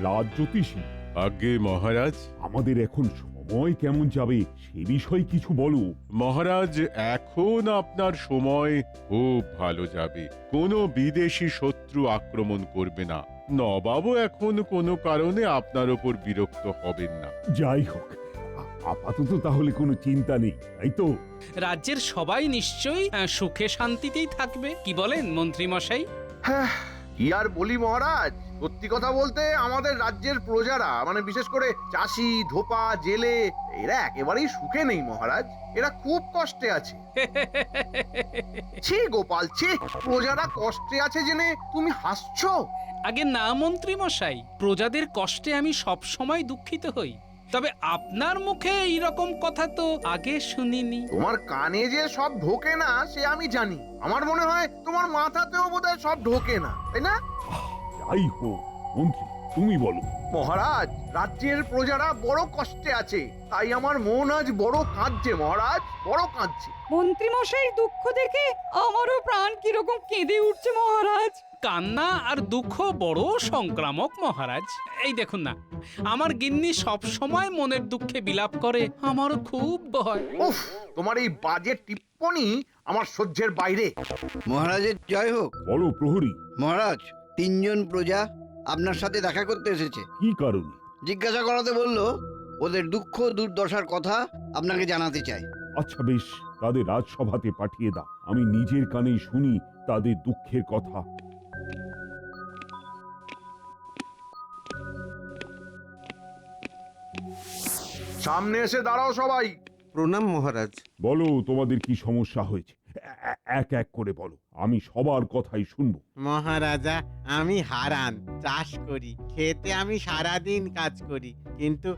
রাজজ্যোতিষী। আজ্ঞে মহারাজ। আমাদের এখন সময় কেমন যাবে সে বিষয়ে কিছু বলো। মহারাজ, এখন আপনার সময় খুব ভালো যাবে। কোনো বিদেশি শত্রু আক্রমণ করবে না। নবাবও এখন কোনো কারণে আপনার ওপর বিরক্ত হবেন না। যাই হোক, আপাতত তাহলে কোনো চিন্তা নেই, তাই তো? রাজ্যের সবাই নিশ্চয়ই সুখে শান্তিতেই থাকবে, কি বলেন মন্ত্রী মশাই? হ্যাঁ, কি আর বলি মহারাজ, সত্যি কথা বলতে আমাদের রাজ্যের প্রজারা, মানে বিশেষ করে চাষি, ধোপা, জেলে, এরা একেবারেই সুখে নেই মহারাজ। এরা খুব কষ্টে আছে। ছি গোপাল, ছি! প্রজারা কষ্টে আছে জেনে তুমি হাসছো? আগে না মন্ত্রী মশাই, প্রজাদের কষ্টে আমি সব সময় দুঃখিত হই, তবে আপনার মুখে এইরকম কথা তো আগে শুনিনি। তোমার কানে যে সব ঢোকে না সে আমি জানি। আমার মনে হয় তোমার মাথাতেও বোধহয় সব ঢোকে না, তাই না? যাই হোক মন্ত্রী, তুমি বলো। মহারাজ, রাজ্যের প্রজারা বড় কষ্টে আছে, তাই আমার মন আজ বড় কাঁদছে মহারাজ, বড় কাঁদছে। মন্ত্রী মশাইয়ের দুঃখ দেখে আমারও প্রাণ কিরকম কেঁদে উঠছে মহারাজ। কান্না আর দুঃখ বড় সংক্রামক মহারাজ। এই দেখুন না, আমার গিন্নি সব সময় মনের দুঃখে বিলাপ করে, আমারও খুব ভয়। উফ, তোমার এই বাজে টিপ্পনি আমার সহ্যের বাইরে। মহারাজের জয় হোক। বলো প্রহরী, মহারাজ, 3 জন প্রজা আপনার সাথে দেখা করতে এসেছে। কি কারণে? জিজ্ঞাসা করাতে বললো ওদের দুঃখ দুর্দশার কথা আপনাকে জানাতে চায়। আচ্ছা বেশ, তাদের রাজসভাতে পাঠিয়ে দাও, আমি নিজের কানেই শুনি তাদের দুঃখের কথা। সামনে এসে দাঁড়াও সবাই। প্রণাম মহারাজ। বলো তোমাদের কি সমস্যা হয়েছে, এক এক করে বলো, আমি সবার কথাই শুনবো। মহারাজা, আমি হারান, চাষ করি, খেতে আমি সারাদিন কাজ করি, কিন্তু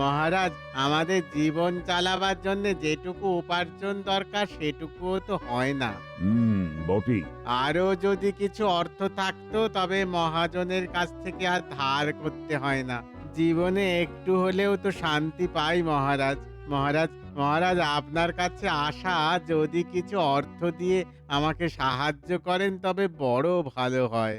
মহারাজ আমাদের জীবন চালাবার জন্য যেটুকু উপার্জন দরকার সেটুকুও তো হয় না। বটে। আরো যদি কিছু অর্থ থাকতো তবে মহাজনের কাছ থেকে আর ধার করতে হয় না। জীবনে একটু হলেও তো শান্তি পাই মহারাজ। মহারাজ মহারাজ আপনার কাছে আশা, যদি কিছু অর্থ দিয়ে আমাকে সাহায্য করেন তবে বড় ভালো হয়।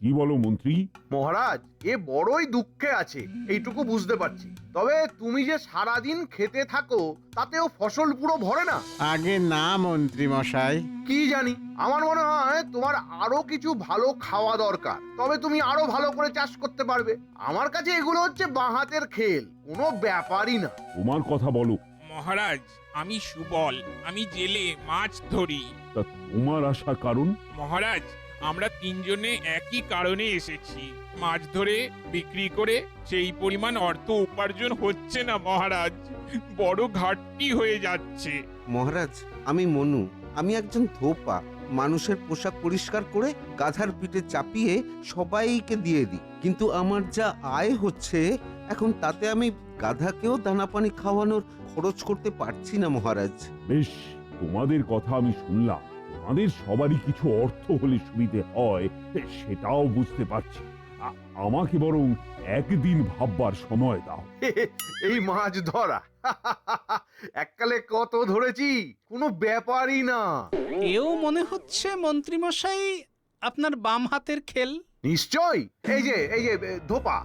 কি বলো মন্ত্রী? মহারাজ, এ বড়ই দুঃখে আছে, এইটুকু বুঝতে পারছি। তবে তুমি যে সারাদিন খেতে থাকো তাতেও ফসল পুরো ভরে না। আগে না মন্ত্রী মশাই। কি জানি, আমার মনে হয় তোমার আরো কিছু ভালো খাওয়া দরকার, তবে তুমি আরো ভালো করে চাষ করতে পারবে। আমার কাছে এগুলো হচ্ছে বাঁ হাতের খেল, কোনো ব্যাপারই না। তোমার কথা বলো। মহারাজ, আমি সুবল, আমি জেলে মাছ ধরি। তা তোমার আসার কারণ? মহারাজ, আমরা 3 জনে একই কারণে এসেছি। মাছ ধরে বিক্রি করে সেই পরিমাণ অর্থ উপার্জন হচ্ছে না মহারাজ, বড় ঘাটতি হয়ে যাচ্ছে। মহারাজ, আমি মনু, আমি একজন ধোপা। মানুষের পোশাক পরিষ্কার করে গাধার পিঠে চাপিয়ে সবাইকে দিয়ে দিই, কিন্তু আমার যা আয় হচ্ছে এখন তাতে আমি গাধাকেও দানা পানি খাওয়ানোর খরচ করতে পারছি না মহারাজ। বেশ, তোমাদের কথা আমি শুনলাম, তোমাদের সবারই কিছু অর্থ হলে সুবিধে হয় সেটাও বুঝতে পারছি। আমাকে বরং একদিন ভাববার সময় দাও। এই মাছ ধরা এককালে কত ধরেছি, কোনো ব্যাপারই না। এও মনে হচ্ছে মন্ত্রী মশাই আপনার বাম হাতের খেল। নিশ্চয়, এই যে ধোপা,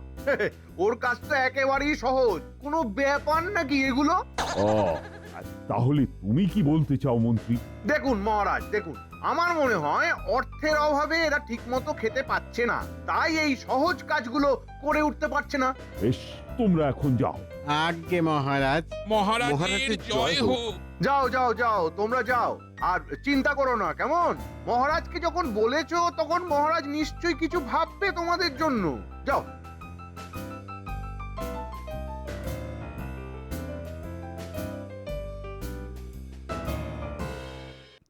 ওর কাজ তো একেবারেই সহজ, কোনো ব্যাপার নাকি এগুলো। তাহলে তুমি কি বলতে চাও মন্ত্রী? দেখুন মহারাজ, দেখুন, আমার মনে হয় অর্থের অভাবে এরা ঠিক মতো খেতে পাচ্ছে না, তাই এই সহজ কাজগুলো করে উঠতে পারছে না। বেশ, তোমরা এখন যাও। আজ্ঞে মহারাজ। মহারাজের জয় হোক। যাও যাও যাও, তোমরা যাও, আর চিন্তা করো না, কেমন? মহারাজকে যখন বলেছো তখন মহারাজ নিশ্চয়ই কিছু ভাববে তোমাদের জন্য। যাও।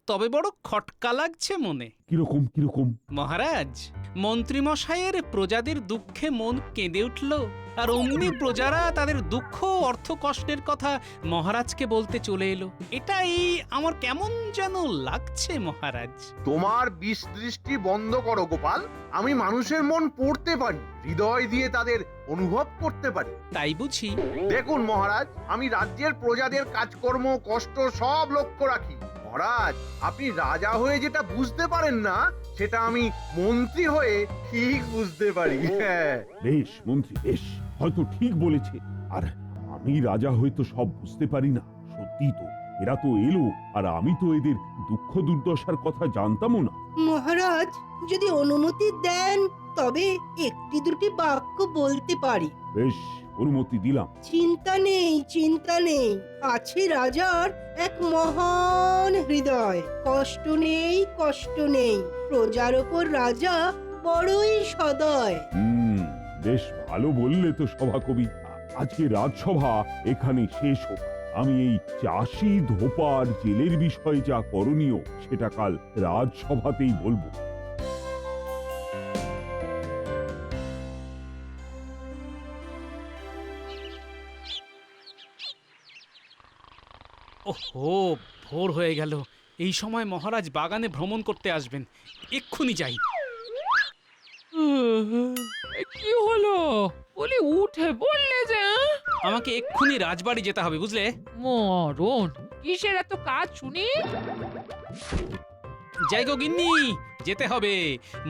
তবে বড় খটকা লাগছে মনে। কিরকম কিরকম? মহারাজ, মন্ত্রী মশাইয়ের প্রজাদের দুঃখে মন কেঁদে উঠল, আর অমনি প্রজারা তাদের দুঃখ অর্থ কষ্টের কথা মহারাজকে বলতে চলে এলো। এটাই আমার কেমন যেন লাগছে মহারাজ। তোমার বিষ দৃষ্টি বন্ধ করো গোপাল। আমি মানুষের মন পড়তে পারি, হৃদয় দিয়ে তাদের অনুভব করতে পারি। তাই বুঝি? দেখুন মহারাজ, আমি রাজ্যের প্রজাদের কাজকর্ম কষ্ট সব লক্ষ্য রাখি। মহারাজ, আপনি রাজা হয়ে যেটা বুঝতে পারেন না সেটা আমি মন্ত্রী হয়ে ঠিক বুঝতে পারি। হ্যাঁ, বেশ মন্ত্রী, বেশ, হয়তো ঠিক বলেছে। আর আমি রাজা হয়তো সব বুঝতে পারি না, সত্যি তো। এরা তো এলো, আর আমি তো এদের দুঃখ দুর্দশার কথা জানতামও না। মহারাজ যদি অনুমতি দেন তবে একটি দুটি বাক্য বলতে পারি। বেশ, অনুমতি দিলাম। চিন্তা নেই আছে রাজার এক মহান হৃদয়। কষ্ট নেই প্রজার ওপর রাজা বড়ই সদয়। বেশ ভালো বললে তো সভাকবি। আজকে রাজসভা এখানে শেষ হোক। আমি এই চাষি ধোপার জেলের বিষয়ে যা করণীয় সেটা কাল রাজসভাতেই বলবো। ওহো, ভোর হয়ে গেল। এই সময় মহারাজ বাগানে ভ্রমণ করতে আসবেন, এক্ষুনি যাই। কি হলো বলি, উঠে বললে যে? আমাকে এক্ষুনি রাজবাড়ি যেতে হবে, বুঝলে? মরণ, কিসের এত কাজ শুনি? যাই গো গিন্নি, যেতে হবে।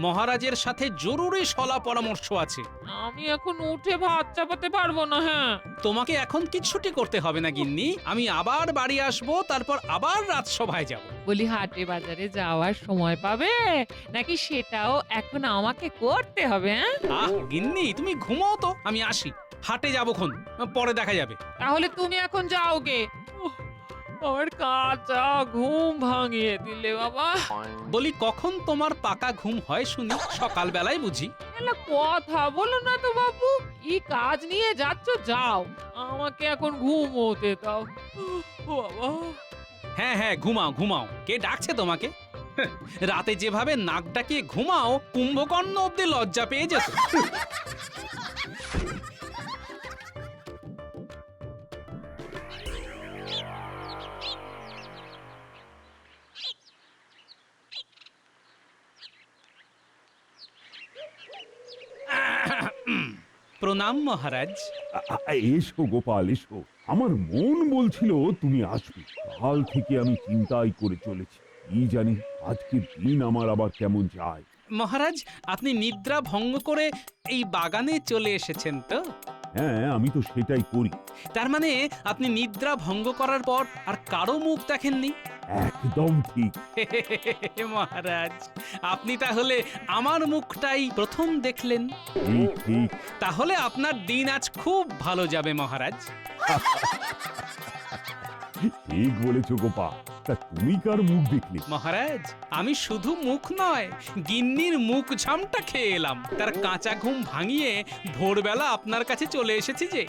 মহারাজের সাথে জরুরি সলা পরামর্শ আছে। আমি এখন উঠে ভাত চাপাতে পারবো না। হ্যাঁ, তোমাকে এখন কিচ্ছুটি করতে হবে না গিন্নি। আমি আবার বাড়ি আসবো, তারপর আবার রাজসভায় যাব। বলি হাটে বাজারে যাওয়ার সময় পাবে নাকি সেটাও এখন আমাকে করতে হবে? আহ গিন্নি, তুমি ঘুমাও তো, আমি আসি। হাটে যাবোক্ষণ, পরে দেখা যাবে। তাহলে তুমি এখন যাও গে। আমার কাঁচা ঘুম ভাঙিয়ে দিলে বাবা। বলি, কখন তোমার পাকা ঘুম হয় শুনি? সকাল বেলায় বুঝি? এলা কথা বলো না তো বাবু, কি কাজ নিয়ে যাচ্ছ যাও, আমাকে এখন ঘুমোতে দাও। ও বাবা। হ্যাঁ হ্যাঁ, ঘুমাও ঘুমাও। কে ডাকছে তোমাকে? রাতে যেভাবে নাক ডাকিয়ে ঘুমাও, কুম্ভকর্ণ অব্দি লজ্জা পেয়ে যেত। প্রণাম মহারাজ। এসো গোপাল, এসো। আমার মন বলছিল তুমি আসবে। কাল থেকে আমি চিন্তাই করে চলেছি, কি জানি আজকের দিন আমার আবার কেমন যায়। মহারাজ, আপনি নিদ্রা ভঙ্গ করে এই বাগানে চলে এসেছেন তো? হ্যাঁ, আমি তো সেটাই করি। তার মানে আপনি নিদ্রা ভঙ্গ করার পর আর কারো মুখ দেখেননি? একদম ঠিক। মহারাজ, আপনি তাহলে আমার মুখটাই প্রথম দেখলেন। ঠিক ঠিক। তাহলে আপনার দিন আজ খুব ভালো যাবে মহারাজ। ঠিক বলেছো গোপাল। তা তুমি কার মুখ দেখলে? মহারাজ, আমি শুধু মুখ নয়, গিন্নির মুখ ঝামটা খেয়ে এলাম। তার কাঁচা ঘুম ভাঙিয়ে ভোরবেলা আপনার কাছে চলে এসেছি যে।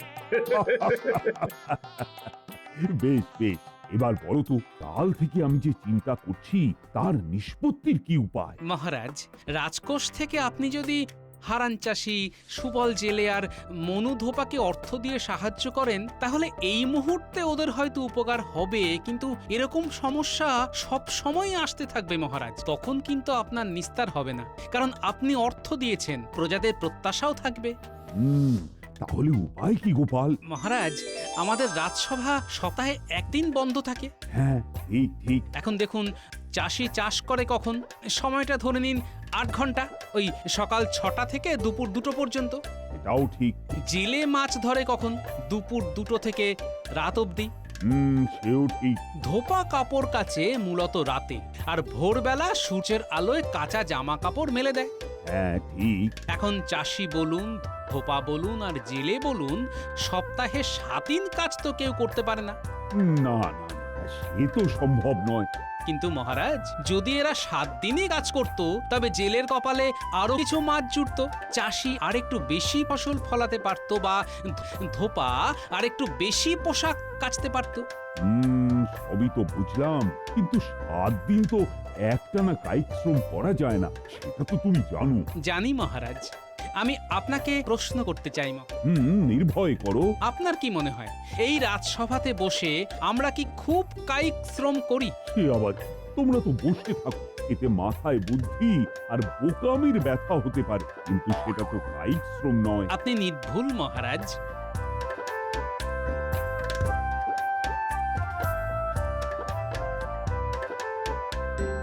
বেশ বেশ, এবার বলো তো, কাল থেকে আমি যে চিন্তা করছি তার নিষ্পত্তির কি উপায়? মহারাজ, রাজকোষ থেকে আপনি যদি হারান চাষি, সুবল জেলে আর মনু ধোপাকে অর্থ দিয়ে সাহায্য করেন, তাহলে এই মুহূর্তে ওদের হয়তো উপকার হবে, কিন্তু এরকম সমস্যা সব সময় আসতে থাকবে মহারাজ। তখন কিন্তু আপনার নিস্তার হবে না, কারণ আপনি অর্থ দিয়েছেন, প্রজাদের প্রত্যাশাও থাকবে। তাহলে উপায় কি গোপাল? মহারাজ, আমাদের রাজসভা সপ্তাহে একদিন বন্ধ থাকে। হ্যাঁ, ঠিক ঠিক। এখন দেখুন, চাষি চাষ করে কখন? সময়টা ধরে নিন 8 ঘন্টা, ওই সকাল 6টা থেকে দুপুর 2টো পর্যন্ত। এটাও ঠিক। জেলে মাছ ধরে কখন? দুপুর 2টো থেকে রাত অবধি। সেও ঠিক। ধোপা কাপড় কাচে মূলত রাতে, আর ভোরবেলা সূর্যের আলোয় কাঁচা জামা কাপড় মেলে দেয়। হ্যাঁ ঠিক। এখন চাষি বলুন, ধোপা বলুন আর জেলে বলুন, সপ্তাহে 7 দিন কাজ তো কেউ করতে পারে না। না না, সে তো সম্ভব নয়। কিন্তু মহারাজ, যদি এরা 7 দিনই কাজ করত, তবে জেলের কপালে আরো কিছু মাছ জুটত। চাষি আর একটু বেশি ফসল ফলাতে পারত, বা ধোপা আর একটু বেশি পোশাক কাচতে পারত। সবই তো বুঝলাম, কিন্তু 7 দিন তো একটানা কায়িক শ্রম করা যায় না, সেটা তো তুমি জানো। জানি মহারাজ। আমি আপনাকে প্রশ্ন করতে চাই। নির্ভয় করো। আপনার কি মনে হয়, এই রাজসভাতে বসে আমরা কি খুব কায়িক শ্রম করি? সে আবার, তোমরা তো বসে থাকো, এতে মাথায় বুদ্ধি আর বোকামির ব্যথা হতে পারে, কিন্তু সেটা তো কায়িক শ্রম নয়। আপনি নির্ভুল মহারাজ।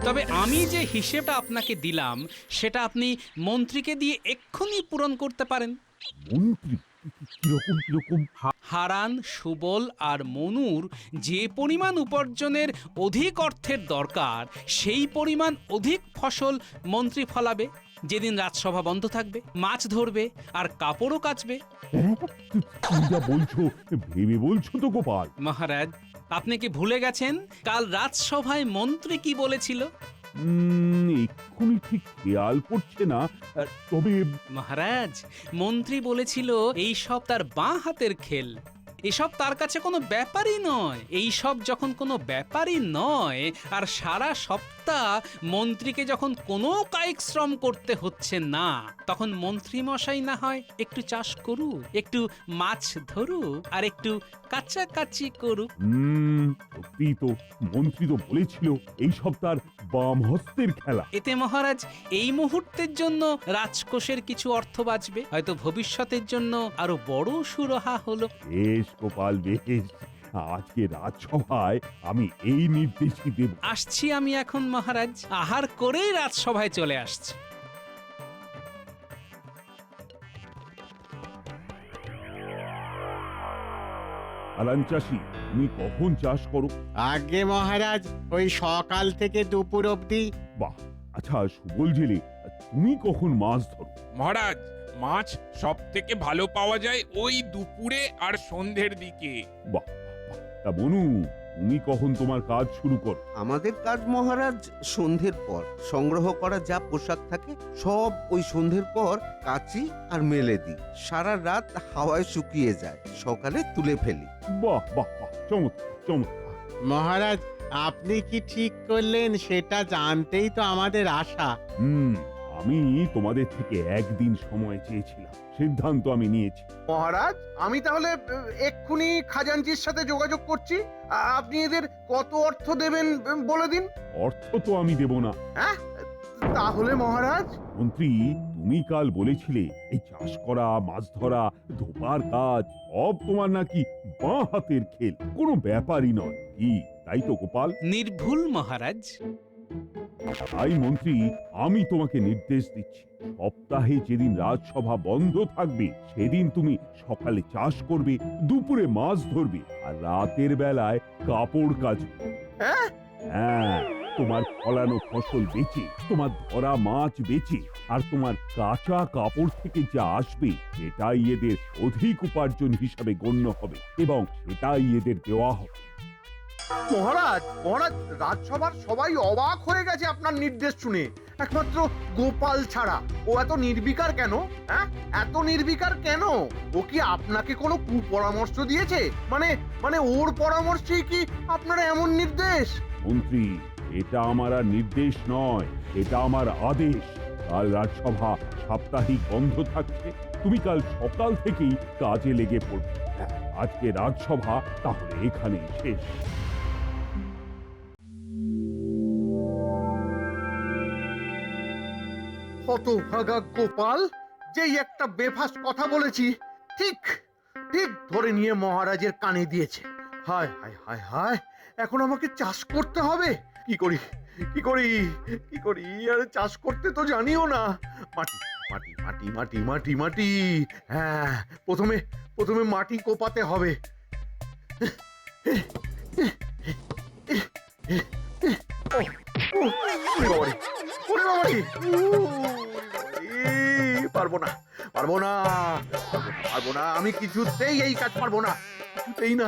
তবে আমি যে হিসেবটা আপনাকে দিলাম সেটা আপনি মন্ত্রীকে দিয়ে এক্ষুনি পূরণ করতে পারেন। মন্ত্রী কিরকম কিরকম? হারান, সুবল আর মনুর যে পরিমাণ উপার্জনের অধিক অর্থের দরকার সেই পরিমাণ অধিক ফসল মন্ত্রী ফলাবে। যেদিন রাজসভা বন্ধ থাকবে মাছ ধরবে আর কাপড়ও কাচবে। হ্যাঁ? তুমি যা বলছো ভেবে বলছো তো গোপাল? মহারাজ, আপনি কি ভুলে গেছেন কাল রাজসভায় মন্ত্রী কি বলেছিল? এক্ষুনি ঠিক খেয়াল পড়ছে না, তবে মহারাজ, মন্ত্রী বলেছিল এই সব তার বাঁ হাতের খেল, এসব তার কাছে কোনো ব্যাপারই নয়। এই সব যখন কোনো ব্যাপারই নয় আর সারা সপ্তাহ মন্ত্রীকে যখন কোনো কায়িক শ্রম করতে হচ্ছে না, তখন মন্ত্রী মশাই না হয় একটু চাষ করুক, একটু মাছ ধরুক আর একটু কাচাকাচি করুক। সত্যি তো, মন্ত্রী তো বলেছিল এই সব তার বাম হস্তের খেলা। এতে মহারাজ এই মুহূর্তের জন্য রাজকোষের কিছু অর্থ বাঁচবে, হয়তো ভবিষ্যতের জন্য আরো বড় সুরাহা হলো। বেশ গোপাল বেশ, আজকে রাজসভায় আমি এই নির্দেশই দেব। আসছি আমি এখন মহারাজ, আহার করেই রাজসভায় চলে আসছি। হারান চাষি, তুমি কখন চাষ করো? আগে মহারাজ, ওই সকাল থেকে দুপুর অবধি। বাহ, আচ্ছা সুবল জেলে, তুমি কখন মাছ ধরো? মহারাজ, মাছ সব থেকে ভালো পাওয়া যায় ওই দুপুরে আর সন্ধ্যের দিকে। বাহ, তা বনু, তুমি কখন তোমার কাজ শুরু করো? আমাদের কাজ মহারাজ সন্ধ্যের পর। সংগ্রহ করা যা পোশাক থাকে সব ওই সন্ধ্যের পর কাচি আর মেলে দিই। সারা রাত হাওয়ায় শুকিয়ে যায়, সকালে তুলে ফেলি। বাহ বাহ বাহ, চমৎকার চমৎকার। মহারাজ, আপনি কি ঠিক করলেন সেটা জানতেই তো আমাদের আশা। আমি তোমাদের থেকে একদিন সময় চেয়েছিলাম, সিদ্ধান্ত আমি নিয়েছি। মহারাজ, আমি তাহলে এক্ষুনি খাজাঞ্চির সাথে যোগাযোগ করছি। আপনি এদের কত অর্থ দেবেন বলে দিন। অর্থ তো আমি দেব না। হ্যাঁ, তাহলে মহারাজ? মন্ত্রী, তুমি কাল বলেছিলে এই চাষ করা, মাছ ধরা, ধোপার কাজ সব তোমার নাকি বাঁ হাতের খেল, কোনো ব্যাপারই নয়, কি তাই তো গোপাল? নির্ভুল মহারাজ। তাই মন্ত্রী, আমি তোমাকে নির্দেশ দিচ্ছি, সপ্তাহে যেদিন রাজসভা বন্ধ থাকবে সেদিন তুমি সকালে চাষ করবে, দুপুরে মাছ ধরবে আর রাতের বেলায় কাপড় কাচবে। হ্যাঁ, তোমার ফলানো ফসল বেচে, তোমার ধরা মাছ বেচে আর তোমার কাঁচা কাপড় থেকে যা আসবে সেটাই এদের অধিক উপার্জন হিসাবে গণ্য হবে এবং সেটাই এদের দেওয়া হবে। মহারাজ, মহারাজ, রাজসভার সবাই অবাক হয়ে গেছে আপনার নির্দেশ শুনে, একমাত্র গোপাল ছাড়া। ও এত নির্বিকার কেন? হ্যাঁ, এত নির্বিকার কেন? ও কি আপনাকে কোনো কুপরামর্শ দিয়েছে? মানে ওর পরামর্শেই কি আপনার এমন নির্দেশ? মন্ত্রী, এটা আমার আর নির্দেশ নয়, এটা আমার আদেশ। কাল রাজসভা সাপ্তাহিক বন্ধ থাকছে, তুমি কাল সকাল থেকেই কাজে লেগে পড়বে। আজকে রাজসভা তাহলে এখানেই শেষ। হতভাগা গোপাল, যেই একটা বেফাস কথা বলেছি ঠিক ঠিক ধরে নিয়ে মহারাজের কানে দিয়েছে। হায় হায় হায় হায়, এখন আমাকে চাষ করতে হবে। কি করি কি করি কি করি? আরে চাষ করতে তো জানিও না। মাটি মাটি মাটি মাটি মাটি মাটি, হ্যাঁ, প্রথমে মাটি কোপাতে হবে। পারবো না পারবো না পারবো না, আমি কিছুতেই এই কাজ পারবো না, কিছুতেই না।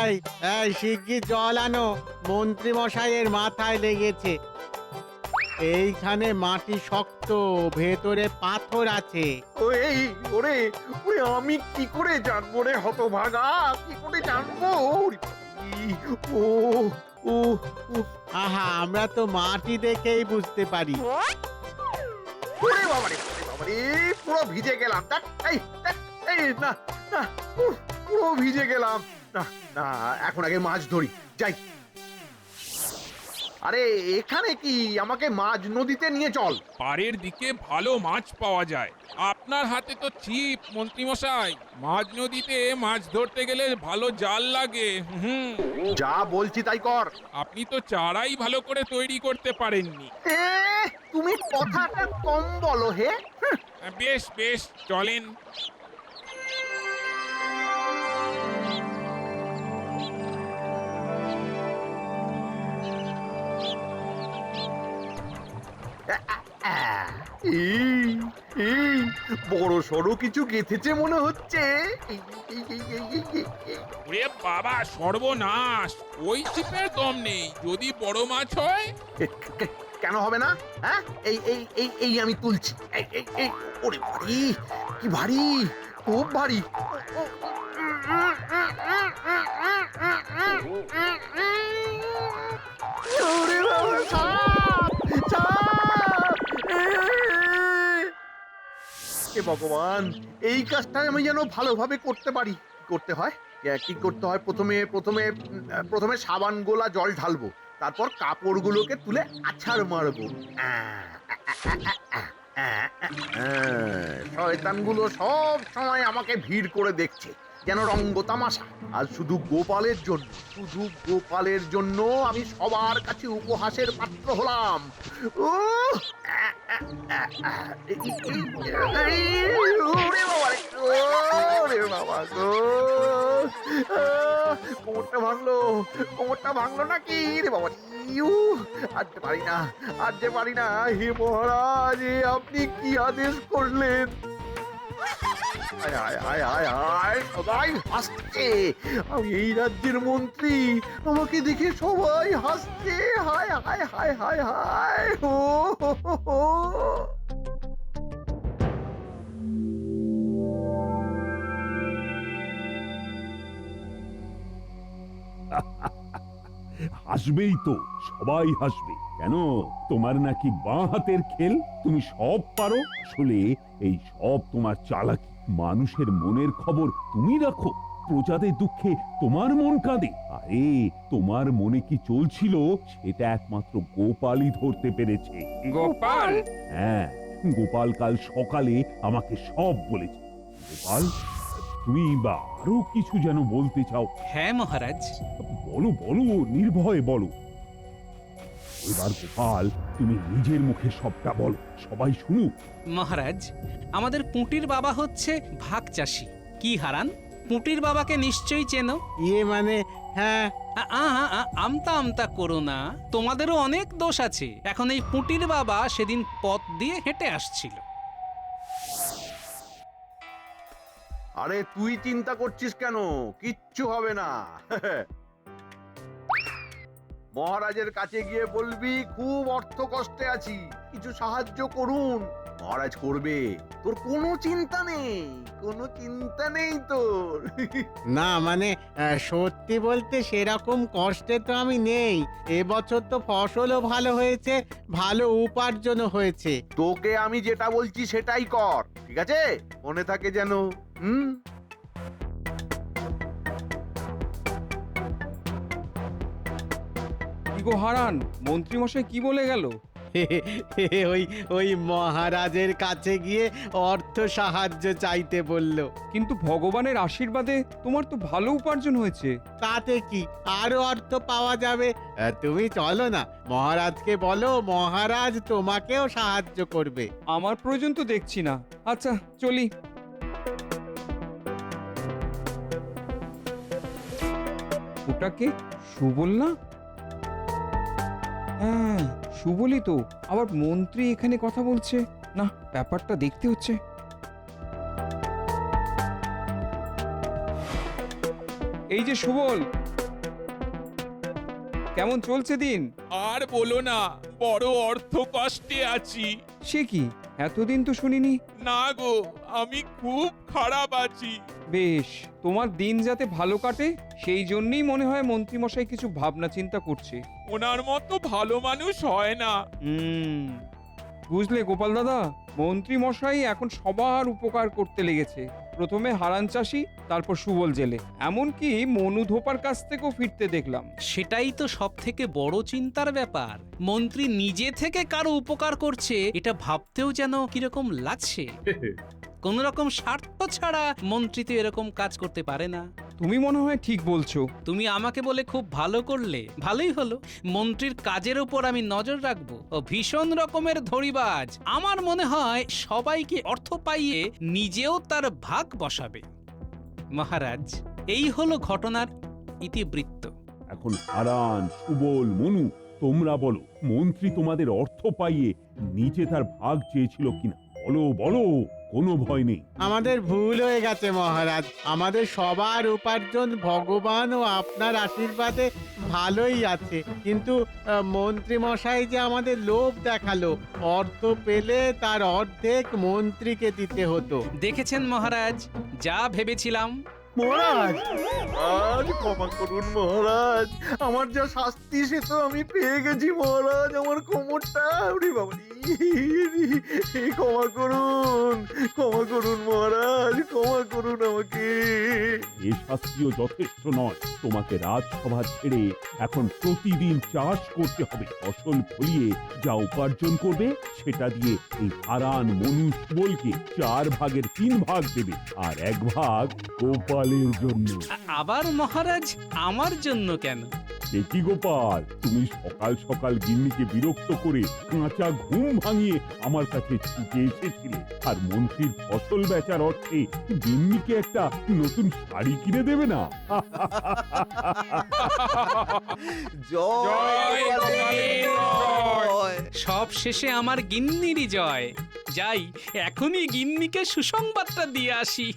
এই এই শিগগির জল আনো, মন্ত্রী মশাইয়ের মাথায় লেগেছে। এইখানে মাটি শক্ত, ভেতরে পাথর আছে। ওরে ওরে, আমি কি করে জানবো রে হতভাগা, কি করে জানবো? ও ও ও, আহা, আমরা তো মাটি দেখেই বুঝতে পারি। ওরে বাবারে বাবারে, পুরো ভিজে গেলাম। দেখ, এই না না, পুরো ভিজে গেলাম। না না, এখন আগে মাছ ধরি, যাই। আরে এখানে কি, আমাকে মাঝ নদীতে নিয়ে চল। পাড়ের দিকে ভালো মাছ পাওয়া যায়। আপনার হাতে তো ছিপ মন্ত্রীমশাই, মাঝ নদীতে মাছ ধরতে গেলে ভালো জাল লাগে। হুম, যা বলছি তাই কর। আপনি তো চারাই ভালো করে তৈরি করতে পারেননি। এ, তুমি কথাটা কম বলো হে। বেশ বেশ, চলেন। এই বড় সড়ো কিছু গেঁথেছে মনে হচ্ছে। ওরে বাবা, সর্বনাশ! ওই ছিপের দম নেই। যদি বড় মাছ হয়? কেন হবে না? হ্যাঁ, এই এই এই এই আমি তুলছি। এই এই এই, ওরে ভারী, কি ভারী, খুব ভারী। ওরে বাবা, সাপ, সাপ! এ ভগবান, এই কাজটা আমি যেন ভালোভাবে করতে পারি। করতে হয় কি করতে হয়, প্রথমে প্রথমে প্রথমে সাবান গোলা জল ঢালবো, তারপর কাপড়গুলোকে তুলে আছাড় মারবো। শয়তানগুলো সব সময় আমাকে ভিড় করে দেখছে, যেন রঙ্গ তামাশা। আর শুধু গোপালের জন্য, শুধু গোপালের জন্য আমি সবার কাছে উপহাসের পাত্র হলাম। ও বাবা গো, কোমরটা ভাঙলো, কোমরটা ভাঙলো নাকি রে বাবা। আজকে পারি না, আজকে পারি না। হে মহারাজ, আপনি কি আদেশ করলেন? সবাই হাসছে, আমি এই রাজ্যের মন্ত্রী, আমাকে দেখে সবাই হাসছে। হায় হায় হায় হায় হায়, ও হো হো হো। হাসবেই তো, সবাই হাসবে। কেন, তোমার নাকি বাঁ হাতের খেল, তুমি সব পারো। আসলে এই সব তোমার চালাকি। মানুষের মনের খবর তুমি রাখো, প্রজাদের দুঃখে তোমার মন কাঁদে। আরে তোমার মনে কি চলছিল সেটা একমাত্র গোপালই ধরতে পেরেছে। গোপাল? হ্যাঁ, গোপাল কাল সকালে আমাকে সব বলেছে। গোপাল, তুমি বা আরো কিছু যেন বলতে চাও। হ্যাঁ মহারাজ। বলো বলো, নির্ভয়ে বলো। এবার গোপাল, তুমি নিজের মুখে সবটা বলো, সবাই শুনুক। মহারাজ, আমাদের পুঁটির বাবা হচ্ছে ভাগ চাষি। কি হারান, পুঁটির বাবাকে নিশ্চয়ই চেনো? ইয়ে মানে, হ্যাঁ। আমতা আমতা করো না, তোমাদেরও অনেক দোষ আছে। এখন এই পুঁটির বাবা সেদিন পথ দিয়ে হেঁটে আসছিল। আরে তুই চিন্তা করছিস কেন? কিচ্ছু হবে না। মহারাজের কাছে গিয়ে বলবি খুব অর্থ কষ্টে আছি, কিছু সাহায্য করুন। মহারাজ করবে, তোর কোনো চিন্তা নেই, কোনো চিন্তা নেই তোর। না মানে, সত্যি বলতে সেরকম কষ্টে তো আমি নেই। এবছর তো ফসলও ভালো হয়েছে, ভালো উপার্জনও হয়েছে। তোকে আমি যেটা বলছি সেটাই কর, ঠিক আছে? মনে থাকে যেন। কি গো হারান, মন্ত্রীমশাই কি বলে গেল? ওই ওই মহারাজের কাছে গিয়ে অর্থ সাহায্য চাইতে বলল। কিন্তু ভগবানের আশীর্বাদে তোমার তো ভালো উপার্জন হয়েছে। তাতে কি, আরো অর্থ পাওয়া যাবে। তুমি চলো না, মহারাজকে বলো মহারাজ তোমাকেও সাহায্য করবে। আমার প্রয়োজন তো দেখছি না। আচ্ছা চলি। ওটাকে সুবল না? হ্যাঁ সুবলই তো। আবার মন্ত্রী এখানে কথা বলছে। না, ব্যাপারটা দেখতে হচ্ছে। এই যে সুবল, কেমন চলছে দিন? আর বলো না, বড় অর্থ কষ্টে আছি। সে কি, এতদিন তো শুনিনি। না গো, আমি খুব খারাপ আছি। বেশ, তোমার দিন যাতে ভালো কাটে সেই জন্যই মনে হয় মন্ত্রীমশাই কিছু ভাবনা চিন্তা করছে। ওনার মতো ভালো মানুষ হয় না। বুঝলে গোপাল দাদা, মন্ত্রী মশাই এখন সবার উপকার করতে লেগেছে। প্রথমে হারান চাষি, তারপর সুবল জেলে, এমনকি মনু ধোপার কাছ থেকেও ফিরতে দেখলাম। সেটাই তো সব থেকে বড় চিন্তার ব্যাপার। মন্ত্রী নিজে থেকে কারো উপকার করছে, এটা ভাবতেও যেন কিরকম লাগছে। কোন রকম স্বার্থ ছাড়া মন্ত্রী তো এরকম কাজ করতে পারে না। তুমি মনে হয় ঠিক বলছো। তুমি আমাকে বলে খুব ভালো করলে, ভালোই হলো। মন্ত্রীর কাজের উপর আমি নজর রাখবো। ও ভীষণ রকমের ধড়িবাজ। আমার মনে হয় সবাইকে অর্থ পাইয়ে নিজেও তার ভাগ বসাবে। মহারাজ, এই হলো ঘটনার ইতিবৃত্ত। এখন হারান, সুবল, মনু, তোমরা বলো, মন্ত্রী তোমাদের অর্থ পাইয়ে নিচে তার ভাগ চেয়েছিল কিনা? বলো বলো, কোনো ভয় নেই। আমাদের ভুল হয়ে গেছে মহারাজ। আমাদের সবার উপার্জন ভগবান ও আপনার আশীর্বাদে ভালোই আছে, কিন্তু মন্ত্রী মশাই যে আমাদের লোভ দেখালো। অর্থ পেলে তার অর্ধেক মন্ত্রীকে দিতে হতো। দেখেছেন মহারাজ, যা ভেবেছিলাম। মহারাজ, আজ ক্ষমা করুন মহারাজ, আমার যা শাস্তি সে তো আমি পেয়ে গেছি মহারাজ। আমার কোমরটা, ওরে বাবা, ক্ষমা করুন মহারাজ, ক্ষমা করুন আমাকে। এ শাস্তিও যথেষ্ট নয়। তোমাকে রাজসভা ছেড়ে এখন প্রতিদিন চাষ করতে হবে। ফসল ফলিয়ে যা উপার্জন করবে সেটা দিয়ে এই হারান, মনু, সুবলকে 4 ভাগের 3 ভাগ দেবে, আর 1 ভাগ গোপালের জন্য। আবার মহারাজ আমার জন্য কেন? দেখি গোপাল, তুমি সকাল সকাল গিন্নিকে বিরক্ত করে কাঁচা ঘুম ভাঙিয়ে আমার কাছে ছুটে এসেছিলে, আর মন্ত্রীর ফসল বেচার অর্থে গিন্নিকে একটা নতুন শাড়ি কিনে দেবে না? জয় গোপালের জয়। সব শেষে আমার গিন্নিরই জয়। যাই, এখনই গিন্নিকে সুসংবাদটা দিয়ে আসি।